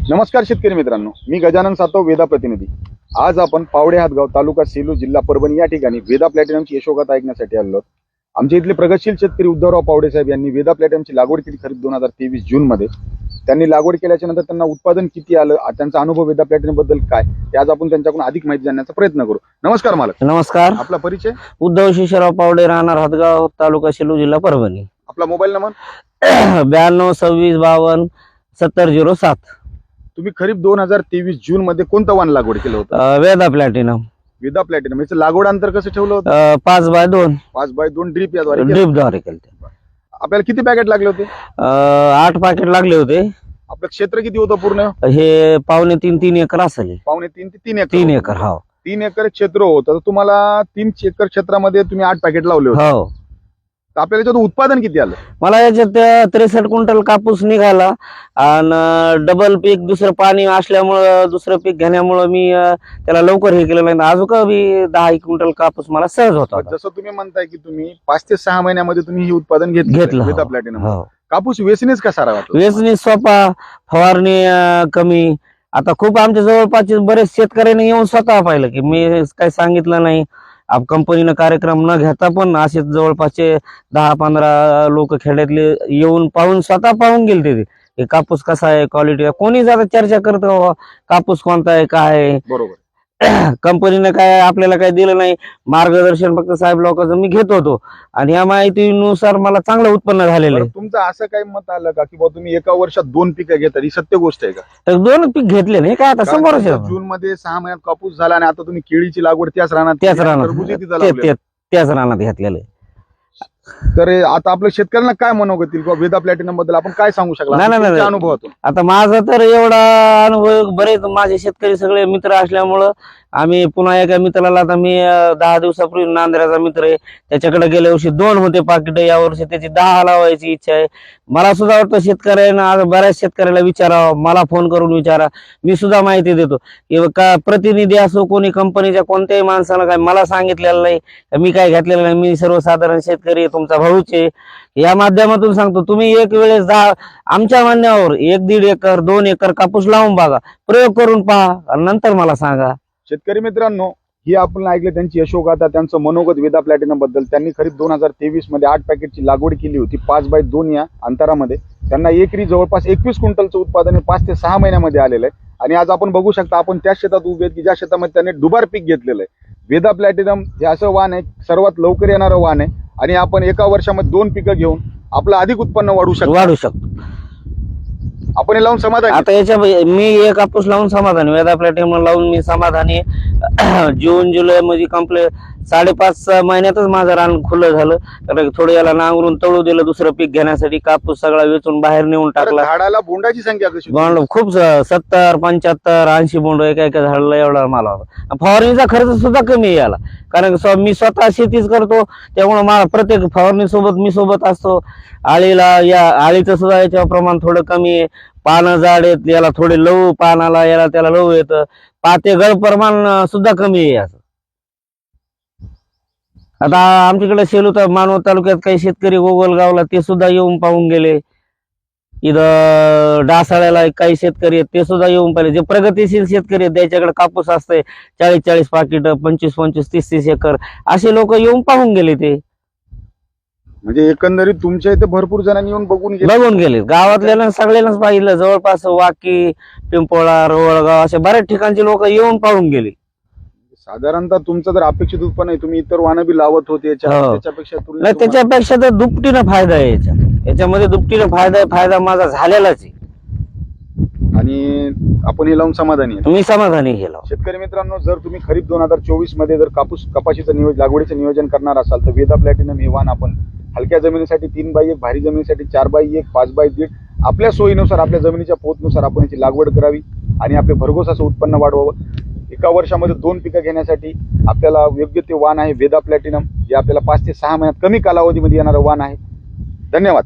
नमस्कार शेतकरी मित्रांनो, मी गजानन सातव, वेदा प्रतिनिधी। आज आपण पावडे हातगाव, तालुका सेलू, जिल्हा परभणी या ठिकाणी वेदा प्लॅटिनमची यशोगाथा ऐकण्यासाठी आलो आहोत। आमचे इथले प्रगतशील शेतकरी उद्धवराव पावडे साहेब यांनी वेदा प्लॅटिनमची लागवड केली खरीप 2023 जून मध्ये। त्यांनी लागवड केल्याच्या नंतर त्यांना उत्पादन किती आलं, त्यांचा अनुभव वेदा प्लॅटिनम बद्दल काय, ते आज आपण त्यांच्याकडून अधिक माहिती जाणण्याचा प्रयत्न करू। नमस्कार मालक। नमस्कार। आपला परिचय? उद्धव शिशराव पावडे, राहणार हातगाव, तालुका सेलू, जिल्हा परभणी। आपला मोबाईल नंबर? 92 26 52 7007। तुम्ही खरीप 2023 जून मध्ये कोणतं वाण लागवड केलं होतं? वेदा प्लॅटिनम। वेदा प्लॅटिनम याचं लागवड अंतर कसं ठेवलं होतं? 5x2 5x2 ड्रीप याद्वारे ड्रीपद्वारे केलं। आपल्याला किती पॅकेट लागले होते? 8 पॅकेट लागले होते। आपलं क्षेत्र किती होतं पूर्ण? हे 2.5-3 एकर असेल। 2.5 ते 3 एकर? 3 एकर। हो, 3 एकर क्षेत्र होतं। तर तुम्हाला 3 एकर क्षेत्रामध्ये तुम्ही 8 पॅकेट लावले होते। हो। तर आपल्याला याच्यात उत्पादन किती आलं? मला याच्यात 63 क्विंटल कापूस निघाला आणि डबल पीक दुसरं पाणी असल्यामुळं दुसरं पीक घेण्यामुळं मी त्याला लवकर हे केलं नाही। अजून बी 10 क्विंटल कापूस मला सहज होता। जसं तुम्ही म्हणताय की तुम्ही 5 ते 6 महिन्यामध्ये तुम्ही हे उत्पादन घेतलं वेदा प्लॅटिनम। हो। कापूस वेचणीच कसा राहतो? वेचणी सोपा, फवारणी कमी। आता खूप आमच्या जवळपासचे बरेच शेतकऱ्यांनी येऊन स्वतः पाहिलं की मी काही सांगितलं नाही, कंपनीनं कार्यक्रम न घेता पण असे जवळपासचे 10-15 लोक खेड्यातले येऊन पाहून स्वतः पाहून गेले ते कापूस कसा आहे, क्वालिटी। कोणी जाता चर्चा करतो कापूस कोणता आहे, काय आहे। बरोबर। कंपनीने काय आपल्याला काय दिलं नाही, मार्गदर्शन फक्त साहेब लोकांचं मी घेत होतो आणि या माहितीनुसार मला चांगलं उत्पन्न झालेलं आहे। तुमचं असं काही मत आलं का की तुम्ही एका वर्षात 2 पिकं घेता? ही सत्य गोष्ट आहे का? तर 2 पीक घेतले नाही काय, आता समोर जून मध्ये 6 महिन्यात कापूस झाला आणि आता तुम्ही केळीची लागवड त्याच राहणार त्याच रानात घेतलेलं आहे। तर आता आपल्या शेतकऱ्यांना काय मनोगत येईल किंवा वेदा प्लॅटिनम बद्दल आपण काय सांगू शकला नाही अनुभवातून? आता माझा तर एवढा अनुभव, बरेच माझे शेतकरी सगळे मित्र असल्यामुळं आम्ही पुन्हा एका मित्राला, आता मी 10 दिवसापूर्वी नांदऱ्याचा मित्र आहे, त्याच्याकडे गेल्या वर्षी 2 होते पाकिट, या वर्षी त्याची 10 लावायची इच्छा आहे। मला सुद्धा वाटतं शेतकऱ्यांना, बऱ्याच शेतकऱ्याला विचारावं, मला फोन करून विचारा, मी सुद्धा माहिती देतो की का प्रतिनिधी असो कोणी कंपनीच्या कोणत्याही माणसाला काय मला सांगितलेलं नाही, मी काय घेतलेलं नाही, मी सर्वसाधारण शेतकरी तुमचा भाऊच आहे। या माध्यमातून सांगतो, तुम्ही एक वेळेस आमच्या म्हणण्यावर 1-1.5 एकर 2 एकर कापूस लावून बघा, प्रयोग करून पहा आणि नंतर मला सांगा। शेतकरी मित्रांनो, ही आपण ऐकले त्यांची यशोगाथा, त्यांचं मनोगत वेदा प्लॅटिनम बद्दल। त्यांनी खरीप 2023 मध्ये 8 पॅकेटची लागवड केली होती 5x2 या अंतरामध्ये। त्यांना एकरी जवळपास 21 क्विंटलचं उत्पादन 5 ते 6 महिन्यामध्ये आलेलं आहे। आणि आज आपण बघू शकता, आपण त्या शेतात उभे आहेत की ज्या शेतामध्ये त्यांनी दुबार पीक घेतलेलं आहे। वेदा प्लॅटिनम हे असं वाण आहे, सर्वात लवकर येणारं वाण आहे आणि आपण एका वर्षामध्ये 2 पिकं घेऊन आपलं अधिक उत्पन्न वाढू शकतो। आपण हे लावून समाधानी? आता याच्या मी एक कापूस लावून समाधानी, वेदा प्लॅटिनम लावून मी समाधानी। जून जुलै मध्ये कंप्लीट 5.5 महिन्यातच माझं रान खुलं झालं, कारण थोडं याला नांगरून तळू दिलं दुसरं पीक घेण्यासाठी। कापूस सगळा वेचून बाहेर नेऊन टाकला। झाडाला बोंडाची संख्या कशी? खूप 70 75 80 बोंड एका झाडाला एवढा मला होता। फवारणीचा खर्च सुद्धा कमी याला, कारण मी स्वतः शेतीच करतो, त्यामुळे मला प्रत्येक फवारणी सोबत मी सोबत असतो। आळीचं सुद्धा याच्यावर प्रमाण थोडं कमी आहे। पानं जाड आहेत, याला थोडे लव पानाला, याला त्याला लव येतं। पाते गळ प्रमाण सुद्धा कमी आहे याचं। आता आमच्याकडे सेलू तर मानवत तालुक्यात काही शेतकरी गोगलगावला ते सुद्धा येऊन पाहून गेले। इथं डासाळ्याला काही शेतकरी आहेत, ते सुद्धा येऊन पाहिले। जे प्रगतीशील शेतकरी आहेत त्याच्याकडे कापूस असते 40-40 पाकिट, 25-25 30-30 एकर, असे लोक येऊन पाहून गेले। ते म्हणजे एकंदरीत तुमच्या इथे भरपूर जणांनी येऊन बघून गेले। गावातल्या सगळ्यांनाच पाहिलं, जवळपास वाकी, पिंपोळा, रोवळगाव असे बऱ्याच ठिकाणचे लोक येऊन पाहून गेले। साधारणतः तुमचं जर अपेक्षित उत्पन्न आहे, तुम्ही इतर वाहनं बी लावत होते त्याच्यापेक्षा तर दुपटीनं फायदा आहे याच्यामध्ये दुपटीनं फायदा आहे। फायदा माझा झालेलाच आहे आणि आपण हे लावून समाधानी आहे? मी समाधानी केलं। शेतकरी मित्रांनो, जर तुम्ही खरीप 2024 मध्ये जर कपाशीचं लागवडीचं नियोजन करणार असाल तर वेदा प्लॅटिनम हे वाण आपण हलक्या जमिनीसाठी 3x1, भारी जमिनीसाठी 4x1, 5x1 आपल्या सोयीनुसार, आपल्या जमिनीच्या पोतनुसार आपण याची लागवड करावी आणि आपले भरघोस असं उत्पन्न वाढवावं। एका वर्षामध्ये 2 पिकं घेण्यासाठी आपल्याला योग्य ते वाण आहे वेदा प्लॅटिनम, जे आपल्याला 5 ते 6 महिन्यात कमी कालावधीमध्ये येणारं वाण आहे। धन्यवाद।